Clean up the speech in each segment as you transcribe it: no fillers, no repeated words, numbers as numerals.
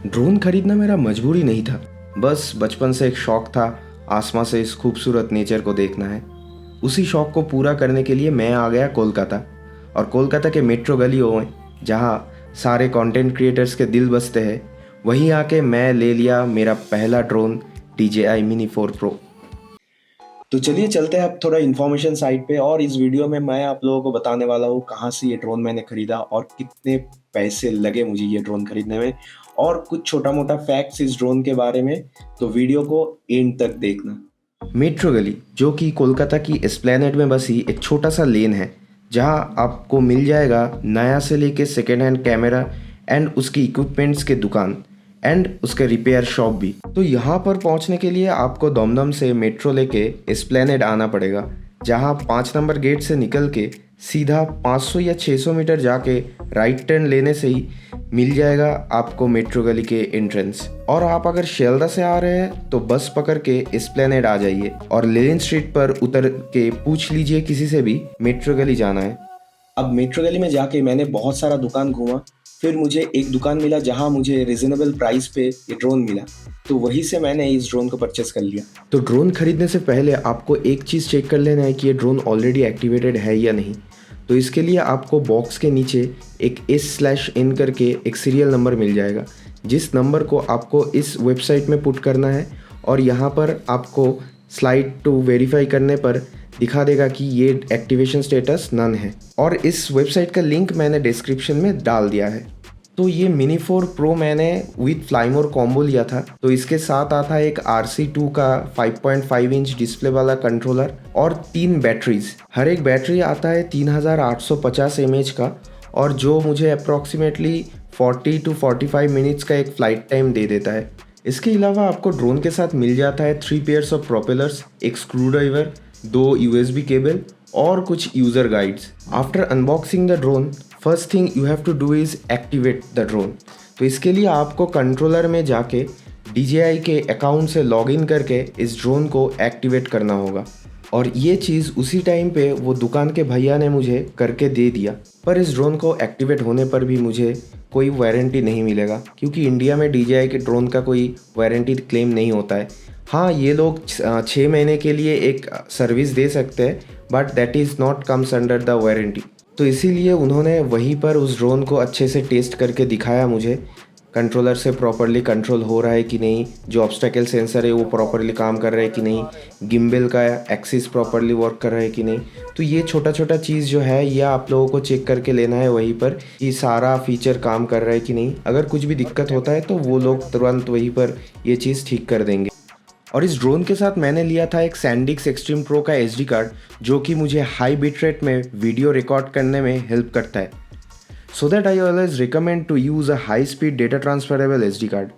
Drone खरीदना मेरा मजबूरी नहीं था, बस बचपन से एक शौक था। आसमां से इस खूबसूरत नेचर को देखना है। उसी शौक को पूरा करने के लिए मैं आ गया कोलकाता। और कोलकाता के मेट्रो गलियों में जहाँ सारे कंटेंट क्रिएटर्स के दिल बसते हैं, वहीं आके मैं ले लिया मेरा पहला ड्रोन DJI Mini 4 Pro। तो चलिए चलते हैं अब थोड़ा इन्फॉर्मेशन साइड पे। और इस वीडियो में मैं आप लोगों को बताने वाला हूँ कहाँ से ये ड्रोन मैंने खरीदा और कितने पैसे लगे मुझे ये ड्रोन खरीदने में, और कुछ छोटा मोटा फैक्ट्स इस ड्रोन के बारे में। तो वीडियो को एंड तक देखना। मेट्रो गली जो कि कोलकाता की एस्प्लेनेड में बसी एक छोटा सा लेन है, जहाँ आपको मिल जाएगा नया से लेके सेकेंड हैंड कैमरा एंड उसकी इक्विपमेंट्स के दुकान एंड उसके रिपेयर शॉप भी। तो यहाँ पर पहुँचने के लिए आपको दमदम से मेट्रो लेके एस्प्लेनेड आना पड़ेगा, जहाँ 5 नंबर गेट से निकल के सीधा 500 या 600 मीटर जाके राइट टर्न लेने से ही मिल जाएगा आपको मेट्रो गली के एंट्रेंस। और आप अगर शेल्दा से आ रहे हैं तो बस पकड़ के एस्प्लेनेड आ जाइए और लेनिन स्ट्रीट पर उतर के पूछ लीजिए किसी से भी मेट्रो गली जाना है। अब मेट्रो गली में जाके मैंने बहुत सारा दुकान घूमा, फिर मुझे एक दुकान मिला जहां मुझे रिजनेबल प्राइस पे ये ड्रोन मिला, तो वहीं से मैंने इस ड्रोन को परचेस कर लिया। तो ड्रोन खरीदने से पहले आपको एक चीज़ चेक कर लेना है कि ये ड्रोन ऑलरेडी एक्टिवेटेड है या नहीं। तो इसके लिए आपको बॉक्स के नीचे एक S/N करके एक सीरियल नंबर मिल जाएगा, जिस नंबर को आपको इस वेबसाइट में पुट करना है। और यहाँ पर आपको स्लाइड टू वेरीफाई करने पर दिखा देगा कि ये एक्टिवेशन स्टेटस नन है। और इस वेबसाइट का लिंक मैंने डिस्क्रिप्शन में डाल दिया है। तो ये Mini 4 Pro मैंने विथ फ्लाईमोर कॉम्बो लिया था। तो इसके साथ आता है एक RC2 का 5.5 इंच डिस्प्ले वाला कंट्रोलर और 3 बैटरीज। हर एक बैटरी आता है 3850 mAh का, और जो मुझे अप्रॉक्सीमेटली 40 to 45 मिनट्स का एक फ़्लाइट टाइम दे देता है। इसके अलावा आपको ड्रोन के साथ मिल जाता है 3 पेयर्स ऑफ प्रोपेलर्स, एक स्क्रू ड्राइवर, 2 USB केबल और कुछ user guides. After unboxing the drone, first thing you have to do is activate the drone. तो इसके लिए आपको कंट्रोलर में जाके DJI के अकाउंट से लॉगिन करके इस ड्रोन को एक्टिवेट करना होगा। और ये चीज़ उसी टाइम पे वो दुकान के भैया ने मुझे करके दे दिया। पर इस ड्रोन को एक्टिवेट होने पर भी मुझे कोई वारंटी नहीं मिलेगा, क्योंकि इंडिया में DJI के ड्रोन का कोई वारंटी क्लेम नहीं होता है। हाँ, ये लोग 6 महीने के लिए एक सर्विस दे सकते हैं, but that is not comes under the warranty. तो इसीलिए उन्होंने वहीं पर उस ड्रोन को अच्छे से टेस्ट करके दिखाया मुझे, कंट्रोलर से प्रॉपरली कंट्रोल हो रहा है कि नहीं, जो ऑब्स्टेकल सेंसर है वो प्रॉपरली काम कर रहा है कि नहीं, गिम्बल का एक्सिस प्रॉपरली वर्क कर रहा है कि नहीं। तो ये छोटा छोटा चीज़ जो है ये आप लोगों को चेक करके लेना है वहीं पर कि सारा फीचर काम कर रहा है कि नहीं। अगर कुछ भी दिक्कत होता है तो वो लोग तुरंत वहीं पर ये चीज़ ठीक कर देंगे। और इस ड्रोन के साथ मैंने लिया था एक SanDisk Extreme Pro का SD कार्ड, जो कि मुझे हाई बिट रेट में वीडियो रिकॉर्ड करने में हेल्प करता है। So that I always recommend to use a high speed data transferable SD card.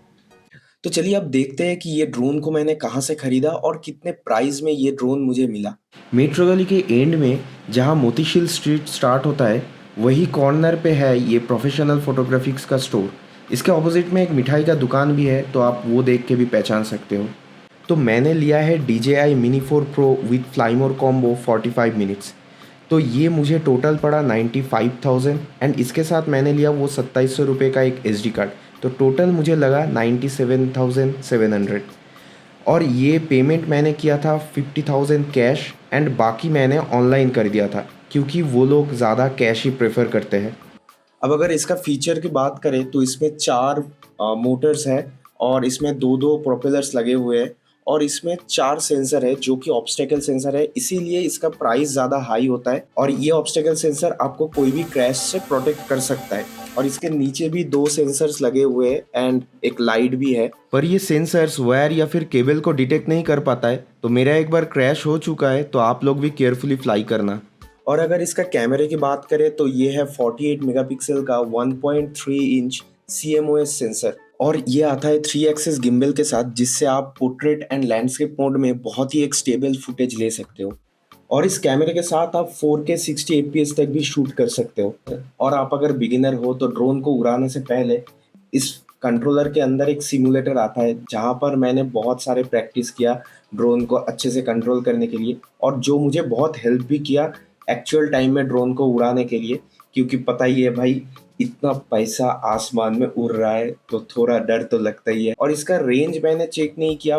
तो चलिए अब देखते हैं कि ये ड्रोन को मैंने कहाँ से खरीदा और कितने प्राइस में ये ड्रोन मुझे मिला। मेट्रो गली के एंड में जहाँ मोतीशील स्ट्रीट स्टार्ट होता है, वही कॉर्नर पे है ये प्रोफेशनल फोटोग्राफिक्स का स्टोर। इसके ऑपोजिट में एक मिठाई का दुकान भी है, तो आप वो देख के भी पहचान सकते हो। तो मैंने लिया है DJI Mini 4 Pro with Fly More combo 45 minutes. तो ये मुझे टोटल पड़ा 95,000 एंड इसके साथ मैंने लिया वो 2700 रुपये का एक SD कार्ड। तो टोटल मुझे लगा 97,700। और ये पेमेंट मैंने किया था 50,000 कैश एंड बाकी मैंने ऑनलाइन कर दिया था, क्योंकि वो लोग ज़्यादा कैश ही प्रेफर करते हैं। अब अगर इसका फीचर की बात करें तो इसमें 4 मोटर्स है और इसमें 2 प्रोपेलर्स लगे हुए हैं, और इसमें 4 सेंसर है जो कि ऑब्स्टेकल सेंसर है, इसीलिए इसका प्राइस ज़्यादा हाई होता है। और ये ऑब्स्टेकल सेंसर आपको कोई भी क्रैश से प्रोटेक्ट कर सकता है। और इसके नीचे भी 2 सेंसर्स लगे हुए हैं एंड एक लाइट भी है, पर ये सेंसर्स वायर या फिर केबल को डिटेक्ट नहीं कर पाता है। तो मेरा एक बार क्रैश हो चुका है, तो आप लोग भी केयरफुली फ्लाई करना। और अगर इसका कैमरे की बात करें तो ये है 48 मेगापिक्सल का 1.3 इंच CMOS सेंसर, और ये आता है 3 एक्सिस गिम्बल के साथ, जिससे आप पोर्ट्रेट एंड लैंडस्केप मोड में बहुत ही एक स्टेबल फुटेज ले सकते हो। और इस कैमरे के साथ आप 4K 60 FPS तक भी शूट कर सकते हो। और आप अगर बिगिनर हो तो ड्रोन को उड़ाने से पहले इस कंट्रोलर के अंदर एक सिमुलेटर आता है, जहाँ पर मैंने बहुत सारे प्रैक्टिस किया ड्रोन को अच्छे से कंट्रोल करने के लिए, और जो मुझे बहुत हेल्प भी किया एक्चुअल टाइम में ड्रोन को उड़ाने के लिए। क्योंकि पता ही है भाई, इतना पैसा आसमान में उड़ रहा है तो थोड़ा डर तो लगता ही है। और इसका रेंज मैंने चेक नहीं किया,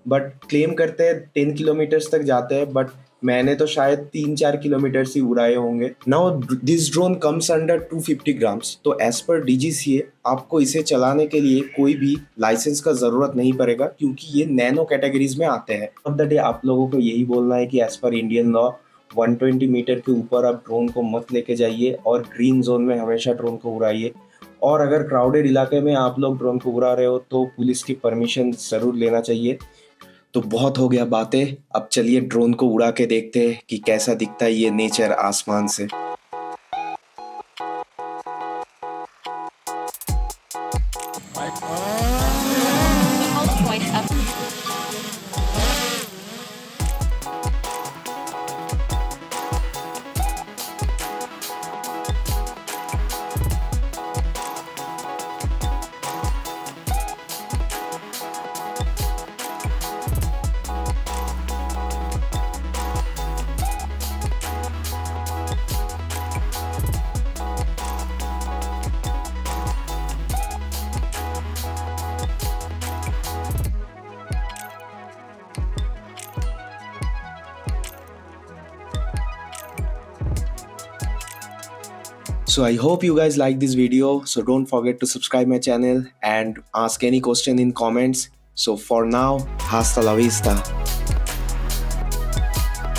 बट क्लेम करते हैं 10 किलोमीटर्स तक जाते हैं, बट मैंने तो शायद 3-4 किलोमीटर ही उड़ाए होंगे। Now this drone comes under 250 grams. तो एज पर डीजीसीए आपको इसे चलाने के लिए कोई भी लाइसेंस का जरूरत नहीं पड़ेगा, क्योंकि ये नैनो कैटेगरीज में आते हैं। ऑफ द डे आप लोगों को यही बोलना है कि as per Indian law 120 metre के ऊपर आप ड्रोन को मत लेके जाइए और ग्रीन जोन में हमेशा ड्रोन को उड़ाइए। और अगर क्राउडेड इलाके में आप लोग ड्रोन को उड़ा रहे हो तो पुलिस की परमिशन ज़रूर लेना चाहिए। तो बहुत हो गया बातें, अब चलिए ड्रोन को उड़ा के देखते हैं कि कैसा दिखता है ये नेचर आसमान से। So I hope you guys like this video. So don't forget to subscribe my channel and ask any question in comments. So for now, hasta la vista.